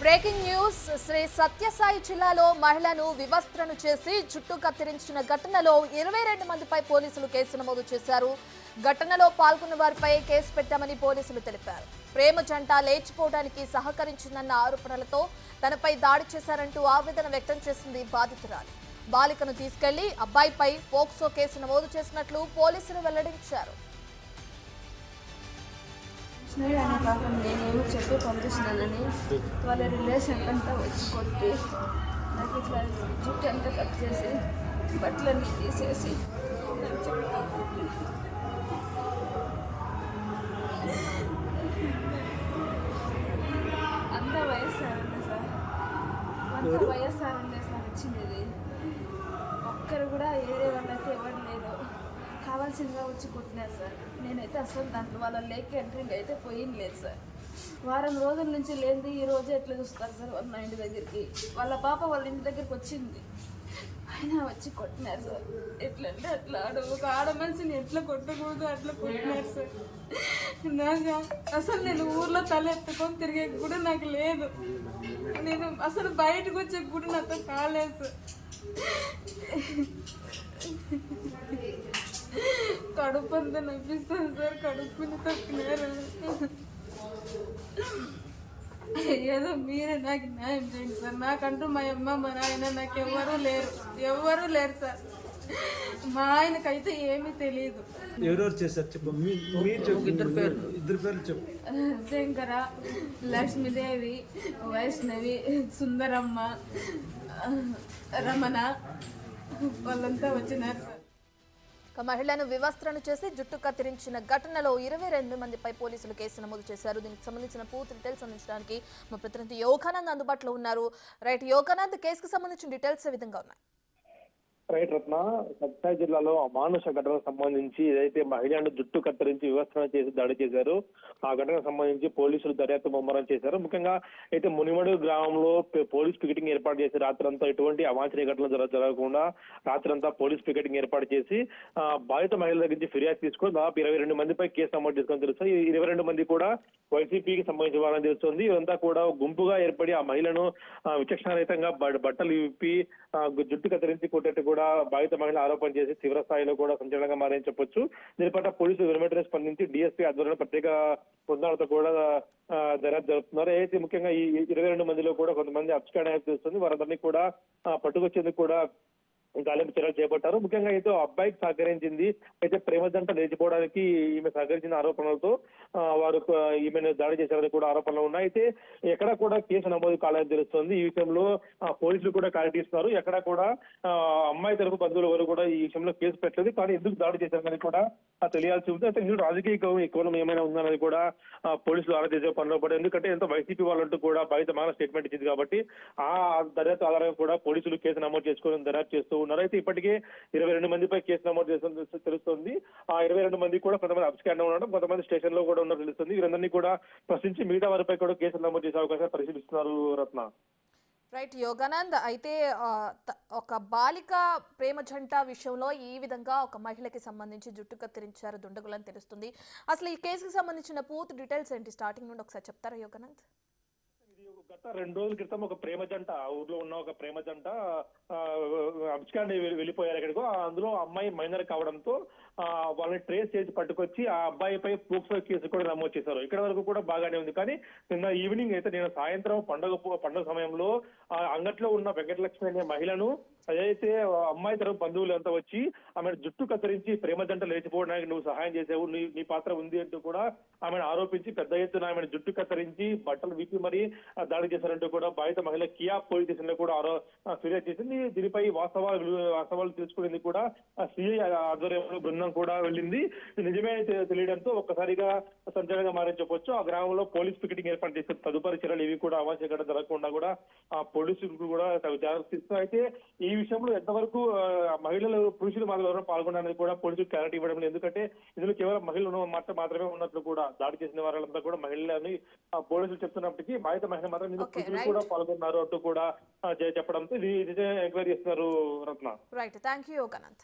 Breaking news Shri Sathya Sai జిల్లాలో మహిళను వివస్త్రను చేసి జుట్టు కత్తిరించిన ఘటనలో 22 మందిపై పోలీసులు కేసు నమోదు చేశారు. ఘటనలో పాల్గొన్న వారిపై కేసు పెట్టామని పోలీసులు తెలిపారు. ప్రేమ జంట లేచిపోవడానికి సహకరించిందన్న ఆరోపణలతో తనపై దాడి చేశారంటూ ఆవేదన వ్యక్తం చేసింది బాధితురాలు. బాలికను తీసుకెళ్లి అబ్బాయిపై పోక్సో కేసు నమోదు చేసినట్లు పోలీసులు వెల్లడించారు. పాపం నేనేమో చెప్పి పంపిస్తున్నానని వాళ్ళ రిలేషన్ అంతా వచ్చి కొట్టి నాకు ఇట్లా జుట్టు అంతా కట్ చేసి బట్టలన్నీ తీసేసి అంతా వైఎస్ఆర్ఎండే సార్, అంతా వైఎస్ఆర్ఎండే సార్ వచ్చింది. ఒక్కరు కూడా ఏరే వాళ్ళైతే ఎవరు లేరు, కావాల్సిందిగా వచ్చి కొట్టినారు సార్. నేనైతే అసలు దాంట్లో వాళ్ళ లేక్ ఎంట్రింగ్ అయితే పోయింది లేదు సార్. వారం రోజుల నుంచి లేనిది ఈ రోజు ఎట్లా చూస్తారు సార్ వాళ్ళ ఇంటి దగ్గరికి. వాళ్ళ పాప వాళ్ళ ఇంటి దగ్గరికి వచ్చింది, అయినా వచ్చి కొట్టినారు సార్. ఎట్లంటే అట్లా ఒక ఆడ మనిషిని ఎట్లా కొట్టకూడదు అట్లా కొట్టినారు సార్. నాకు అసలు నేను ఊర్లో తల ఎత్తుకొని తిరిగే కూడా నాకు లేదు. నేను అసలు బయటకు వచ్చే కూడా నాతో కాలేదు సార్. కడుపు అంతా నవ్విస్తాను సార్, కడుపుని తక్కున్నారు. ఏదో మీరే నాకు న్యాయం చేయండి సార్. నాకంటూ మా అమ్మ మా నాయన నాకు ఎవ్వరూ లేరు సార్. మా ఆయనకైతే ఏమీ తెలియదు. ఎవరెవరు చేశారు చెప్పు, మీరు చెప్పు. ఇద్దరు పేర్లు చెప్పు. శంకర, లక్ష్మీదేవి, వైష్ణవి, సుందరమ్మ, రమణ వాళ్ళంతా వచ్చినారు సార్. మహిళను వివస్త్రను చేసి జుట్టు కత్తిరించిన ఘటనలో 22 మందిపై పోలీసులు కేసు నమోదు చేశారు. దీనికి సంబంధించిన పూర్తి డీటెయిల్స్ అందించడానికి మా ప్రతినిధి యోగానంద్ అందుబాటులో ఉన్నారు. రైట్ యోగానంద్, కేసుకు సంబంధించిన డీటెయిల్స్ ఏ విధంగా ఉన్నాయి? రైట్ రత్న, సత్యసాయి జిల్లాలో అమానుష ఘటనకు సంబంధించి ఏదైతే మహిళను జుట్టు కత్తిరించి వివస్త్రణ చేసి దాడి చేశారు, ఆ ఘటనకు సంబంధించి పోలీసులు దర్యాప్తు ముమ్మరం చేశారు. ముఖ్యంగా అయితే మునిమడు గ్రామంలో పోలీస్ పికెటింగ్ ఏర్పాటు చేసి రాత్రంతా ఎటువంటి అవాంఛనీయ ఘటనలు జరగకుండా రాత్రంతా పోలీస్ పికెటింగ్ ఏర్పాటు చేసి బాధిత మహిళల దగ్గర నుంచి ఫిర్యాదు తీసుకొని దాదాపు 22 మందిపై కేసు నమోదు చేసుకొని తెలుస్తుంది. ఈ 22 మంది కూడా వైసీపీకి సంబంధించిన వారని తెలుస్తుంది. ఇదంతా కూడా గుంపుగా ఏర్పడి ఆ మహిళను విచక్షణారహితంగా బట్టలు విప్పి జుట్టు కత్తిరించి కొట్టేట్టు కూడా బాధిత మహిళ ఆరోపణ చేసి తీవ్ర స్థాయిలో కూడా సంచలనంగా మారని చెప్పొచ్చు. దీని పట్ల పోలీసులు వెంటనే స్పందించి డీఎస్పీ ఆధ్వర్యంలో ప్రత్యేక బృందాలతో కూడా దర్యాప్తు జరుపుతున్నారు. అయితే ముఖ్యంగా ఈ 22 మందిలో కూడా కొంతమంది అబ్స్కాండ్ అయ్యారు తెలుస్తుంది. వారందరినీ కూడా పట్టుకొచ్చేందుకు కూడా గాలింపు చర్యలు చేపట్టారు. ముఖ్యంగా అయితే అబ్బాయికి సహకరించింది, అయితే ప్రేమ జంట లేచిపోవడానికి ఈమె సహకరించిన ఆరోపణలతో వారు ఈమెను దాడి చేశారని కూడా ఆరోపణలు ఉన్నాయి. అయితే ఎక్కడా కూడా కేసు నమోదు కాలేదని తెలుస్తుంది. ఈ విషయంలో పోలీసులు కూడా క్లారిటీ ఇస్తున్నారు. ఎక్కడా కూడా అమ్మాయి తరపు బంధువులు ఎవరు కూడా ఈ విషయంలో కేసు పెట్టలేదు, కానీ ఎందుకు దాడి చేశారని కూడా తెలియాల్సి ఉంది. అయితే ఇందులో రాజకీయ కోణం ఏమైనా ఉందన్నది కూడా పోలీసులు ఆరా చేసే పనిలో పడే, ఎందుకంటే ఎంతో వైసీపీ వాళ్ళంటూ కూడా బాధిత మహిళ స్టేట్మెంట్ ఇచ్చింది కాబట్టి ఆ దర్యాప్తు ఆధారంగా కూడా పోలీసులు కేసు నమోదు చేసుకుని దర్యాప్తు చేస్తూ ఉన్నారు. అయితే ఇప్పటికే 22 మందిపై కేసు నమోదు చేస్తున్న తెలుస్తుంది. ఆ 22 మంది కూడా కొంతమంది అబ్స్కాండ్ ఉండడం, కొంతమంది స్టేషన్ లో కూడా ఉన్నట్టు తెలుస్తుంది. వీరందరినీ కూడా ప్రశ్నించి మిగతా వారిపై కూడా కేసులు నమోదు చేసే అవకాశాలు పరిశీలిస్తున్నారు రత్న. రైట్ యోగానంద్, అయితే ఒక బాలిక ప్రేమ జంట విషయంలో ఈ విధంగా ఒక మహిళకి సంబంధించి జుట్టు కత్తిరించారు దుండగులని తెలుస్తుంది. అసలు ఈ కేసుకు సంబంధించిన పూర్తి డీటెయిల్స్ ఏంటి, స్టార్టింగ్ నుండి ఒకసారి చెప్తారా యోగానంద్? గత 2 రోజుల క్రితం ఒక ప్రేమ జంట, ఊర్లో ఉన్న ఒక ప్రేమ జంట అబ్స్కాండ్ వెళ్ళిపోయారు ఎక్కడికో. అందులో అమ్మాయి మైనర్ కావడంతో వాళ్ళని ట్రేస్ చేసి పట్టుకొచ్చి ఆ అబ్బాయిపై పోక్సో కేసు కూడా నమోదు చేశారు. ఇక్కడ వరకు కూడా బాగానే ఉంది. కానీ నిన్న ఈవినింగ్ అయితే నేను సాయంత్రం పండుగ సమయంలో అంగట్లో ఉన్న వెంకటలక్ష్మి అనే మహిళను అదైతే అమ్మాయి తరపు బంధువులు అంతా వచ్చి ఆమె జుట్టు కత్తిరించి ప్రేమ జంట లేచిపోవడానికి నువ్వు సహాయం చేసావు, నీ పాత్ర ఉంది అంటూ కూడా ఆమెను ఆరోపించి పెద్ద ఎత్తున ఆమెను జుట్టు కత్తిరించి బట్టలు విప్పి మరీ దాడి చేశారంటూ కూడా బాధిత మహిళ కియా పోలీస్ స్టేషన్ లో కూడా ఫిర్యాదు చేసింది. దీనిపై వాస్తవాలు తెలుసుకునేందుకు కూడా సిఐ ఆధ్వర్యంలో బృందం కూడా వెళ్ళింది. నిజమే తెలియడంతో ఒక్కసారిగా సంచలనంగా మారని చెప్పొచ్చు. ఆ గ్రామంలో పోలీస్ పికెటింగ్ ఏర్పాటు చేసిన తదుపరి చర్యలు ఇవి కూడా అవాంఛనీయంగా జరగకుండా కూడా పోలీసులు కూడా జాగ్రత్త ఇస్తున్నారు. అయితే ఈ విషయంలో ఎంతవరకు మహిళలు పురుషులు మాత్రం పాల్గొనడానికి కూడా పోలీసులు క్లారిటీ ఇవ్వడం లేదు. ఎందుకంటే ఇందులో కేవలం మహిళలు మాత్రమే ఉన్నట్లు కూడా దాడి చేసిన వారంతా కూడా మహిళలని పోలీసులు చెప్తున్నప్పటికీ బాధిత మహిళ మాత్రం ఇందులో పురుషులు కూడా పాల్గొన్నారు అంటూ కూడా చెప్పడంతో ఇది ఎంక్వైరీ చేస్తున్నారు Ratna. Right, thank you Yoganand.